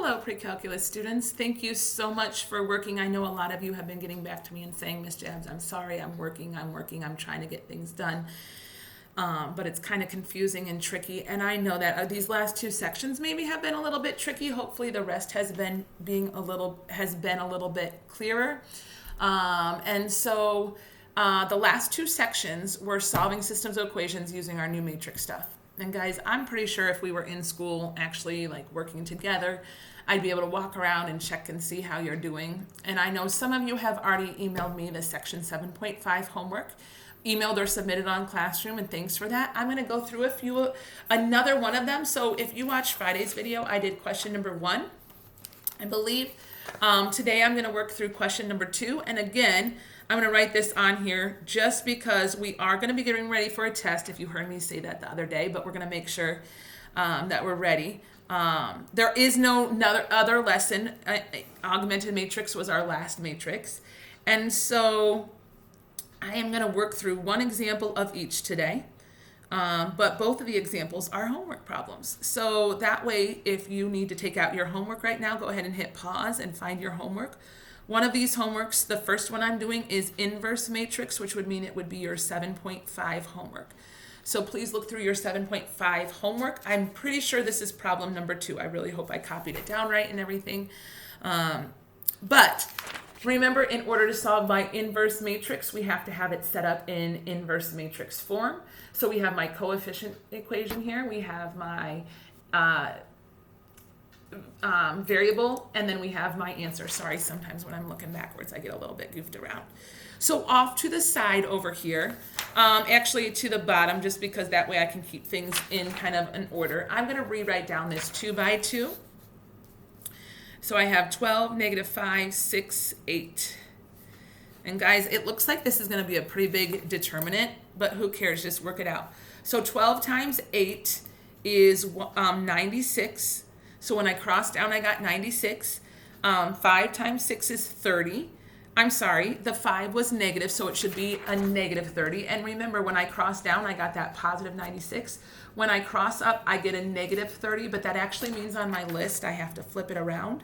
Hello, pre-calculus students. Thank you so much for working. I know a lot of you have been getting back to me and saying, Miss Jabs, I'm sorry, I'm working, I'm trying to get things done. But it's kind of confusing and tricky. And I know that these last two sections maybe have been a little bit tricky. Hopefully the rest has been a little bit clearer. The last two sections were solving systems of equations using our new matrix stuff. And guys, I'm pretty sure if we were in school actually like working together, I'd be able to walk around and check and see how you're doing. And I know some of you have already emailed me the section 7.5 homework, emailed or submitted on Classroom, and thanks for that. I'm going to go through another one of them. So if you watched Friday's video, I did question number 1, I believe. Today I'm going to work through question number 2. And again, I'm going to write this on here just because we are going to be getting ready for a test, if you heard me say that the other day, but we're going to make sure that we're ready. There is no other lesson. Augmented matrix was our last matrix. And so I am going to work through one example of each today. But both of the examples are homework problems. So that way, if you need to take out your homework right now, go ahead and hit pause and find your homework. One of these homeworks, the first one I'm doing is inverse matrix, which would mean it would be your 7.5 homework. So please look through your 7.5 homework. I'm pretty sure this is problem number 2. I really hope I copied it down right and everything. But remember, in order to solve my inverse matrix, we have to have it set up in inverse matrix form. So we have my coefficient equation here. We have my variable, and then we have my answer. Sorry, sometimes when I'm looking backwards, I get a little bit goofed around. So off to the side over here, actually to the bottom, just because that way I can keep things in kind of an order, I'm going to rewrite down this 2 by 2. So I have 12, negative 5, 6, 8. And guys, it looks like this is going to be a pretty big determinant, but who cares? Just work it out. So 12 times 8 is 96. So when I cross down, I got 96. 5 times 6 is 30. I'm sorry, the 5 was negative, so it should be a negative 30. And remember, when I cross down, I got that positive 96. When I cross up, I get a negative 30, but that actually means on my list, I have to flip it around.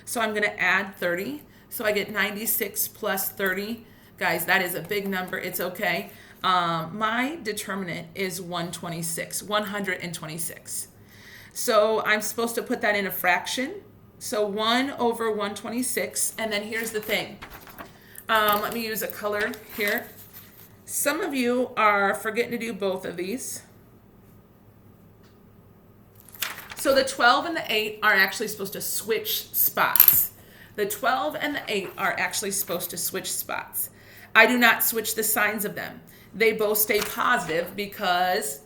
So I'm going to add 30. So I get 96 plus 30. Guys, that is a big number. It's okay. My determinant is 126. So I'm supposed to put that in a fraction. So 1 over 126. And then here's the thing. Let me use a color here. Some of you are forgetting to do both of these. So the 12 and the 8 are actually supposed to switch spots. The 12 and the 8 are actually supposed to switch spots. I do not switch the signs of them. They both stay positive because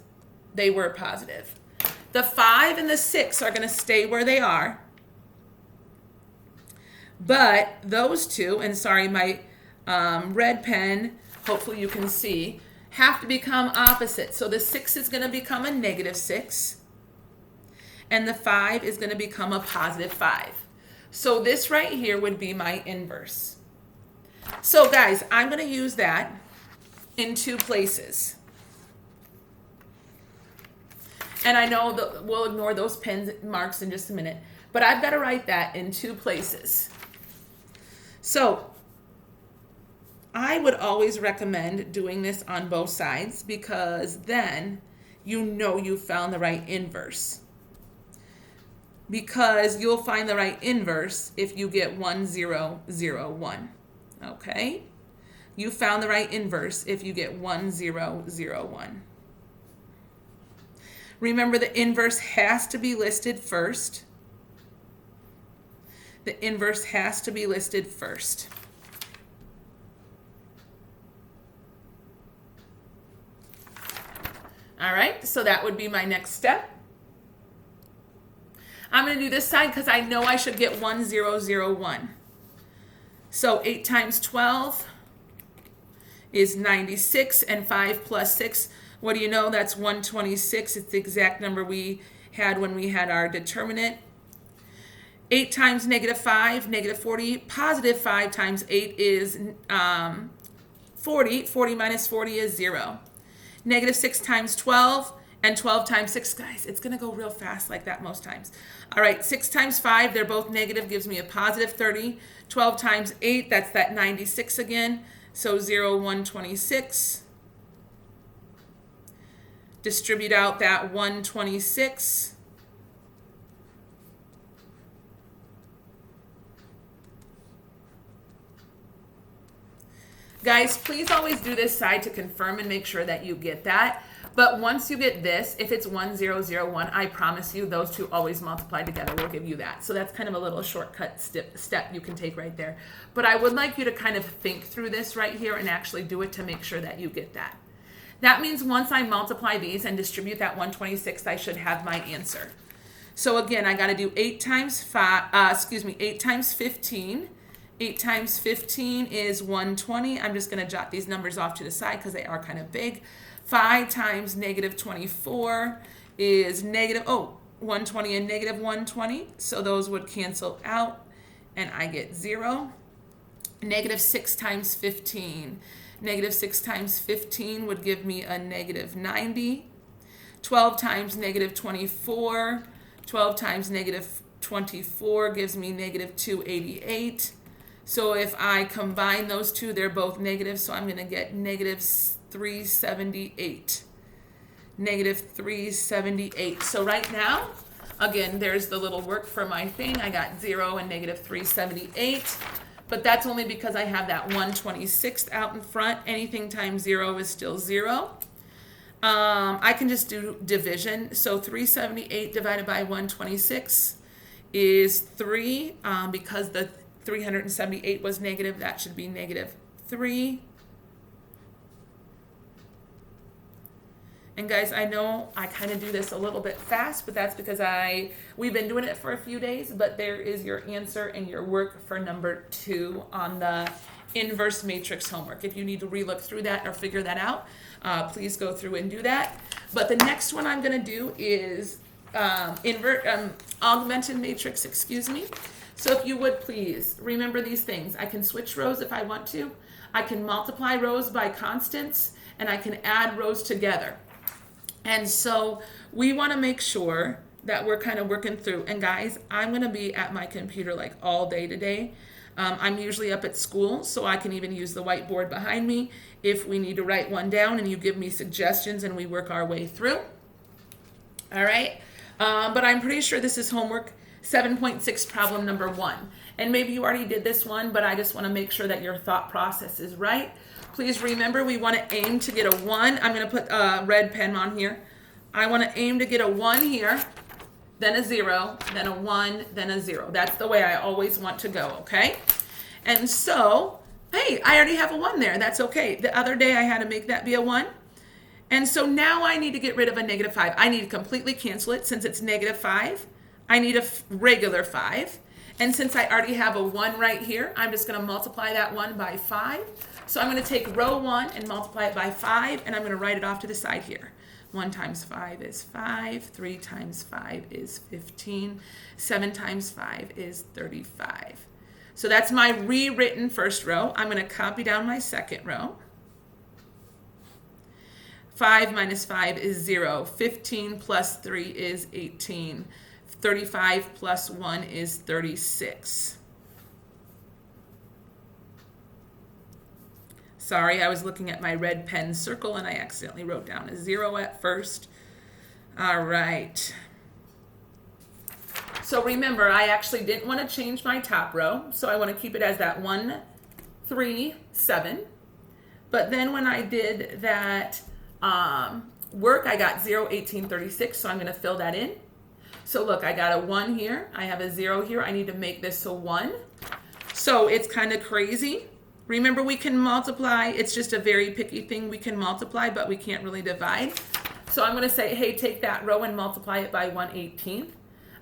they were positive. The 5 and the 6 are going to stay where they are. But those two, and sorry, my red pen, hopefully you can see, have to become opposite. So the 6 is going to become a negative 6. And the 5 is going to become a positive 5. So this right here would be my inverse. So guys, I'm going to use that in 2 places. And I know that we'll ignore those pen marks in just a minute, but I've got to write that in 2 places. So I would always recommend doing this on both sides because then you know you found the right inverse. Because you'll find the right inverse if you get 1, 0, 0, 1. Okay? You found the right inverse if you get 1, 0, 0, 1. Remember, the inverse has to be listed first. The inverse has to be listed first. All right, so that would be my next step. I'm going to do this side because I know I should get 1, 0, 0, 1. So 8 times 12 is 96, and 5 plus 6, what do you know? That's 126. It's the exact number we had when we had our determinant. 8 times negative 5, negative 40. Positive 5 times 8 is 40. 40 minus 40 is 0. Negative 6 times 12 And 12 times 6, guys, it's going to go real fast like that most times. All right, 6 times 5, they're both negative, gives me a positive 30. 12 times 8, that's that 96 again. So 0, 126. Distribute out that 126. Guys, please always do this side to confirm and make sure that you get that. But once you get this, if it's 1001, I promise you those two always multiply together will give you that. So that's kind of a little shortcut step you can take right there. But I would like you to kind of think through this right here and actually do it to make sure that you get that. That means once I multiply these and distribute that 126, I should have my answer. So again, I got to do 8 times 15. 8 times 15 is 120. I'm just going to jot these numbers off to the side because they are kind of big. 5 times negative 24 is negative, 120 and negative 120. So those would cancel out and I get 0. Negative 6 times 15. Negative 6 times 15 would give me a negative 90. 12 times negative 24. 12 times negative 24 gives me negative 288. So if I combine those two, they're both negative, so I'm going to get negative 378. Negative 378. So right now, again, there's the little work for my thing. I got 0 and negative 378, but that's only because I have that 126th out in front. Anything times 0 is still 0. I can just do division. So 378 divided by 126 is 3, because the 378 was negative, that should be negative 3. And guys, I know I kind of do this a little bit fast, but that's because we've been doing it for a few days, but there is your answer and your work for number 2 on the inverse matrix homework. If you need to relook through that or figure that out, please go through and do that. But the next one I'm going to do is augmented matrix, So if you would please remember these things. I can switch rows if I want to. I can multiply rows by constants, and I can add rows together. And so we want to make sure that we're kind of working through. And guys, I'm going to be at my computer like all day today. I'm usually up at school, so I can even use the whiteboard behind me if we need to write one down and you give me suggestions and we work our way through. All right. But I'm pretty sure this is homework 7.6 problem number 1. And maybe you already did this one, but I just want to make sure that your thought process is right. Please remember, we want to aim to get a 1. I'm going to put a red pen on here. I want to aim to get a 1 here, then a 0, then a 1, then a 0. That's the way I always want to go, okay? And so, hey, I already have a 1 there. That's okay. The other day I had to make that be a 1. And so now I need to get rid of a negative 5. I need to completely cancel it since it's negative 5. I need a regular 5. And since I already have a 1 right here, I'm just going to multiply that 1 by 5. So I'm going to take row 1 and multiply it by 5, and I'm going to write it off to the side here. 1 times 5 is 5. 3 times 5 is 15. 7 times 5 is 35. So that's my rewritten first row. I'm going to copy down my second row. 5 minus 5 is 0. 15 plus 3 is 18. 35 plus 1 is 36. Sorry, I was looking at my red pen circle and I accidentally wrote down a 0 at first. All right. So remember, I actually didn't want to change my top row, so I want to keep it as that 1, 3, 7. But then when I did that work, I got 0, 18, 36, so I'm going to fill that in. So look, I got a 1 here. I have a 0 here. I need to make this a 1. So it's kind of crazy. Remember, we can multiply. It's just a very picky thing. We can multiply, but we can't really divide. So I'm going to say, hey, take that row and multiply it by 1/18.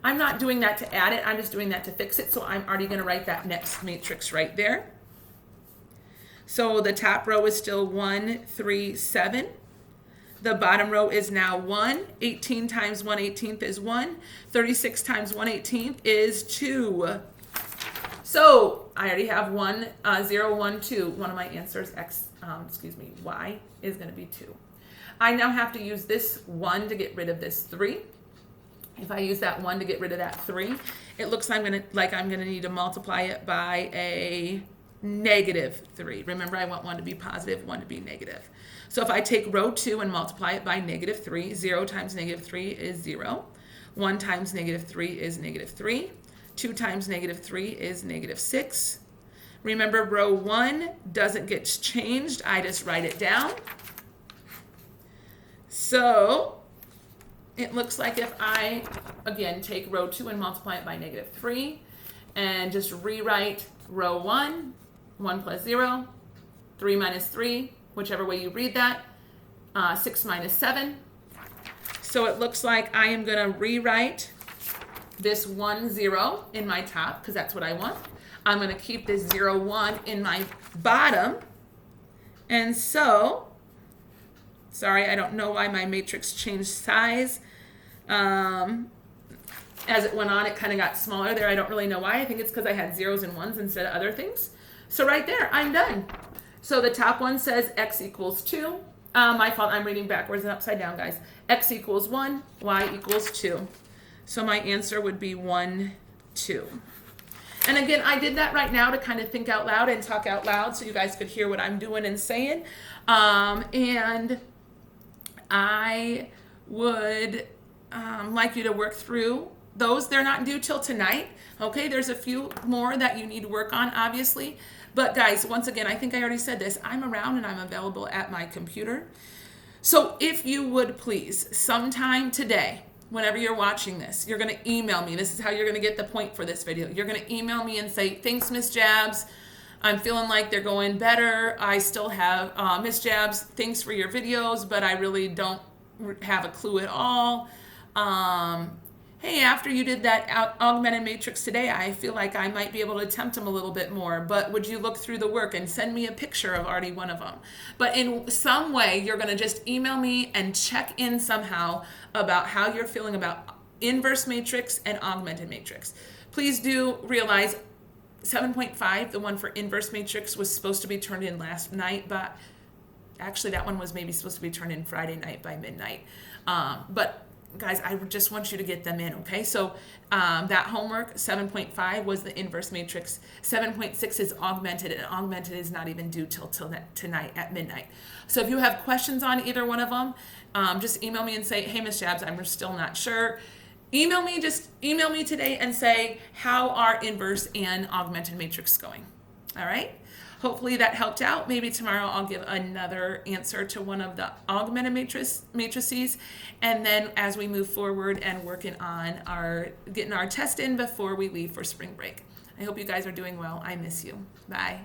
I'm not doing that to add it. I'm just doing that to fix it. So I'm already going to write that next matrix right there. So the top row is still 1, 3, 7. The bottom row is now 1. 18 times 1/18 is 1. 36 times 1/18 is 2. So I already have 1, 0, 1, 2. One of my answers, y, is going to be 2. I now have to use this 1 to get rid of this 3. If I use that 1 to get rid of that 3, it looks like I'm gonna need to multiply it by a -3. Remember, I want 1 to be positive, 1 to be negative. So if I take row 2 and multiply it by -3, 0 times -3 is 0. 1 times -3 is -3. 2 times -3 is -6. Remember, row 1 doesn't get changed. I just write it down. So it looks like if I, again, take row 2 and multiply it by -3 and just rewrite row 1, 1 plus 0, 3 minus 3, whichever way you read that, 6 minus 7. So it looks like I am going to rewrite this 1, 0 in my top because that's what I want. I'm going to keep this 0, 1 in my bottom. And so, sorry, I don't know why my matrix changed size. As it went on, it kind of got smaller there. I don't really know why. I think it's because I had 0s and 1s instead of other things. So right there, I'm done. So the top one says x equals 2. My fault, I'm reading backwards and upside down, guys. X equals 1, y equals 2. So my answer would be 1, 2. And again, I did that right now to kind of think out loud and talk out loud so you guys could hear what I'm doing and saying. And I would like you to work through those. They're not due till tonight. Okay, there's a few more that you need to work on, obviously. But guys, once again, I think I already said this. I'm around and I'm available at my computer. So if you would please, sometime today, whenever you're watching this, you're going to email me. This is how you're going to get the point for this video. You're going to email me and say, thanks, Miss Jabs. I'm feeling like they're going better. I still have, Miss Jabs, thanks for your videos, but I really don't have a clue at all. Hey, after you did that augmented matrix today, I feel like I might be able to attempt them a little bit more, but would you look through the work and send me a picture of already one of them? But in some way, you're going to just email me and check in somehow about how you're feeling about inverse matrix and augmented matrix. Please do realize 7.5, the one for inverse matrix, was supposed to be turned in last night, but actually that one was maybe supposed to be turned in Friday night by midnight. But guys, I just want you to get them in, okay? So that homework, 7.5 was the inverse matrix. 7.6 is augmented, and augmented is not even due till tonight at midnight. So if you have questions on either one of them, just email me and say, hey, Miss Jabs, I'm still not sure. Just email me today and say, how are inverse and augmented matrix going? All right? Hopefully that helped out. Maybe tomorrow I'll give another answer to one of the augmented matrices. And then as we move forward and working on getting our test in before we leave for spring break. I hope you guys are doing well. I miss you. Bye.